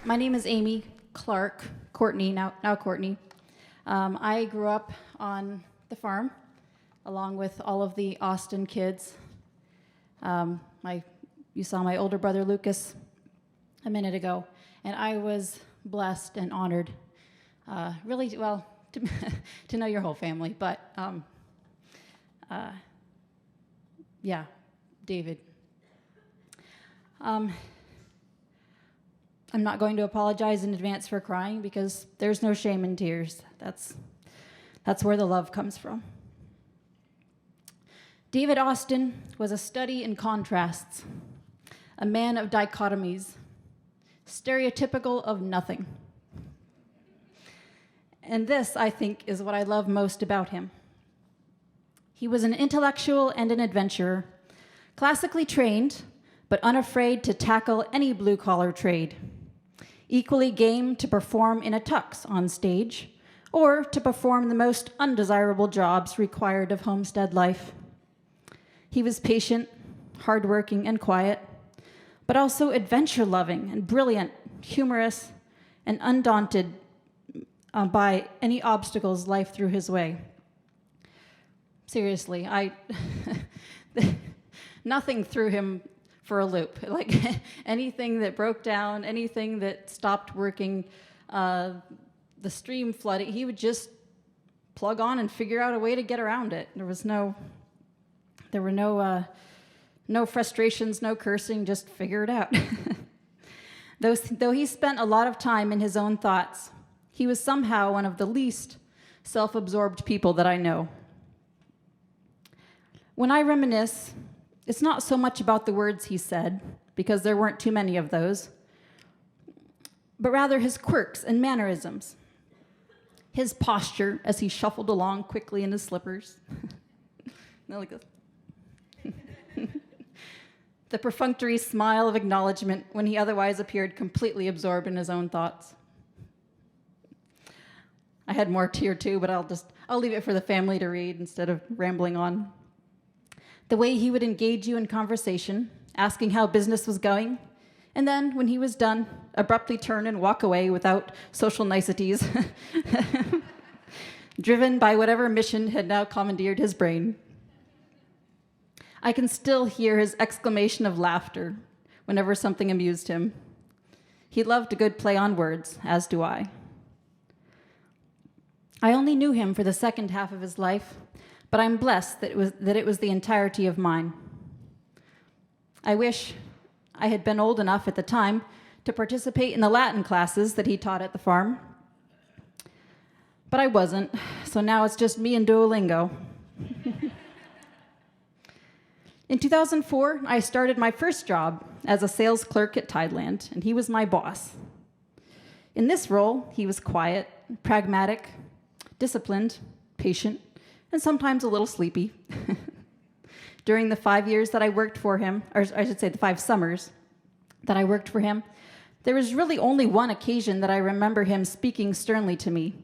My name is Amy Clark, Courtney, now Courtney. I grew up on the farm along with all of the Austin kids. You saw my older brother Lucas a minute ago, and I was blessed and honored, really, well, to know your whole family, but yeah, David. I'm not going to apologize in advance for crying because there's no shame in tears. That's where the love comes from. David Austin was a study in contrasts, a man of dichotomies, stereotypical of nothing. And this, I think, is what I love most about him. He was an intellectual and an adventurer, classically trained, but unafraid to tackle any blue-collar trade, equally game to perform in a tux on stage, or to perform the most undesirable jobs required of homestead life. He was patient, hardworking, and quiet, but also adventure-loving and brilliant, humorous, and undaunted by any obstacles life threw his way. Seriously, nothing threw him for a loop. Like anything that broke down, anything that stopped working, the stream flooding, he would just plug on and figure out a way to get around it. There were no frustrations, no cursing, just figure it out. Though he spent a lot of time in his own thoughts, he was somehow one of the least self-absorbed people that I know. When I reminisce, it's not so much about the words he said, because there weren't too many of those, but rather his quirks and mannerisms, his posture as he shuffled along quickly in his slippers. No, like this. The perfunctory smile of acknowledgement when he otherwise appeared completely absorbed in his own thoughts. I had more here too, but I'll leave it for the family to read instead of rambling on. The way he would engage you in conversation, asking how business was going, and then, when he was done, abruptly turn and walk away without social niceties, driven by whatever mission had now commandeered his brain. I can still hear his exclamation of laughter whenever something amused him. He loved a good play on words, as do I. I only knew him for the second half of his life, but I'm blessed that it was the entirety of mine. I wish I had been old enough at the time to participate in the Latin classes that he taught at the farm. But I wasn't, so now it's just me and Duolingo. In 2004, I started my first job as a sales clerk at Tideland, and he was my boss. In this role, he was quiet, pragmatic, disciplined, patient, and sometimes a little sleepy. During the 5 years that I worked for him, or I should say the 5 summers that I worked for him, there was really only one occasion that I remember him speaking sternly to me,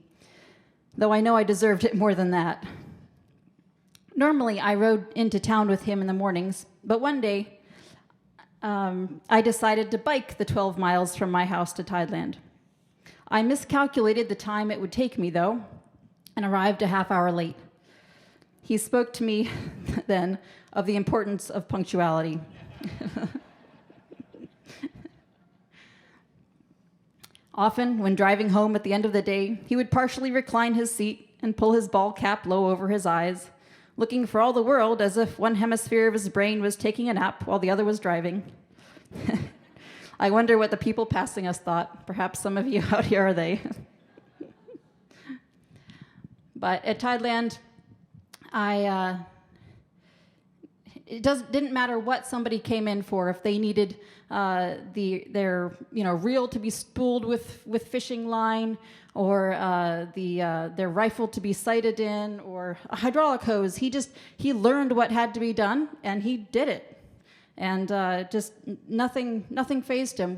though I know I deserved it more than that. Normally, I rode into town with him in the mornings, but one day, I decided to bike the 12 miles from my house to Tideland. I miscalculated the time it would take me, though, and arrived a half hour late. He spoke to me then of the importance of punctuality. Often, when driving home at the end of the day, he would partially recline his seat and pull his ball cap low over his eyes, looking for all the world as if one hemisphere of his brain was taking a nap while the other was driving. I wonder what the people passing us thought. Perhaps some of you out here are they. But at Tideland, it didn't matter what somebody came in for. If they needed their reel to be spooled with fishing line, or their rifle to be sighted in, or a hydraulic hose, he learned what had to be done, and he did it. And just nothing fazed him.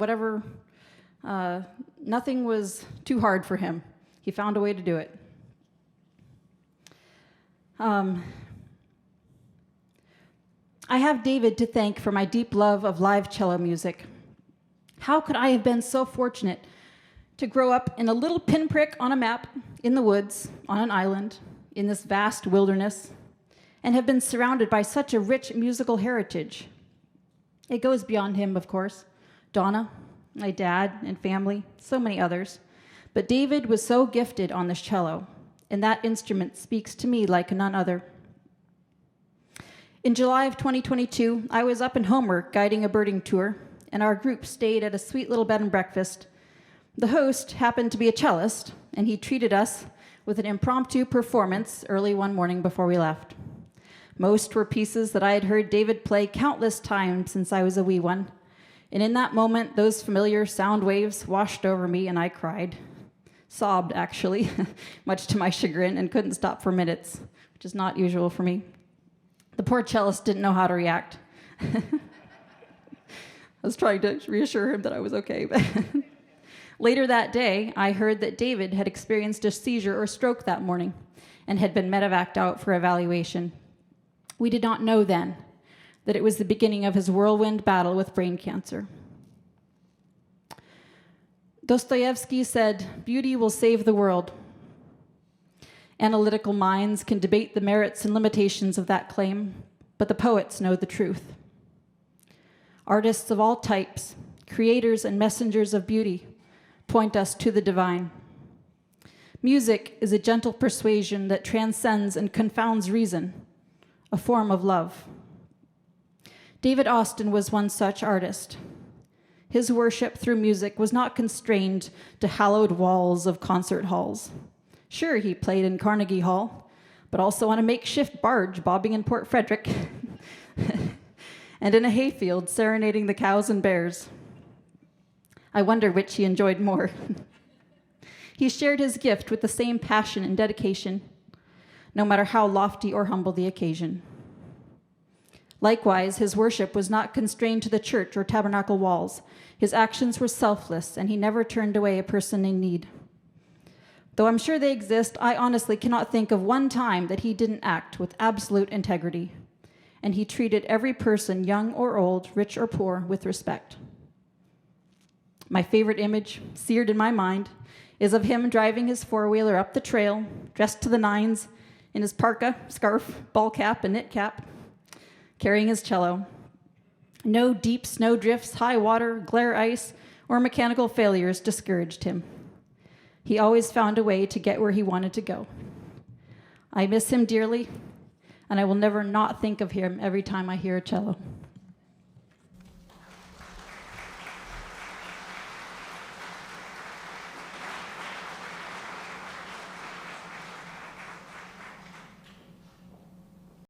Nothing was too hard for him. He found a way to do it. I have David to thank for my deep love of live cello music. How could I have been so fortunate to grow up in a little pinprick on a map, in the woods, on an island, in this vast wilderness, and have been surrounded by such a rich musical heritage? It goes beyond him, of course. Donna, my dad and family, so many others. But David was so gifted on the cello, and that instrument speaks to me like none other. In July of 2022, I was up in Homer guiding a birding tour, and our group stayed at a sweet little bed and breakfast. The host happened to be a cellist, and he treated us with an impromptu performance early one morning before we left. Most were pieces that I had heard David play countless times since I was a wee one, and in that moment, those familiar sound waves washed over me, and I cried. Sobbed, actually, much to my chagrin, and couldn't stop for minutes, which is not usual for me. The poor cellist didn't know how to react. I was trying to reassure him that I was okay. But later that day, I heard that David had experienced a seizure or stroke that morning and had been medevaced out for evaluation. We did not know then that it was the beginning of his whirlwind battle with brain cancer. Dostoevsky said, "Beauty will save the world." Analytical minds can debate the merits and limitations of that claim, but the poets know the truth. Artists of all types, creators and messengers of beauty, point us to the divine. Music is a gentle persuasion that transcends and confounds reason, a form of love. David Austin was one such artist. His worship through music was not constrained to hallowed walls of concert halls. Sure, he played in Carnegie Hall, but also on a makeshift barge bobbing in Port Frederick, and in a hayfield serenading the cows and bears. I wonder which he enjoyed more. He shared his gift with the same passion and dedication, no matter how lofty or humble the occasion. Likewise, his worship was not constrained to the church or tabernacle walls. His actions were selfless, and he never turned away a person in need. Though I'm sure they exist, I honestly cannot think of one time that he didn't act with absolute integrity, and he treated every person, young or old, rich or poor, with respect. My favorite image, seared in my mind, is of him driving his four-wheeler up the trail, dressed to the nines, in his parka, scarf, ball cap, and knit cap, carrying his cello. No deep snow drifts, high water, glare ice, or mechanical failures discouraged him. He always found a way to get where he wanted to go. I miss him dearly, and I will never not think of him every time I hear a cello.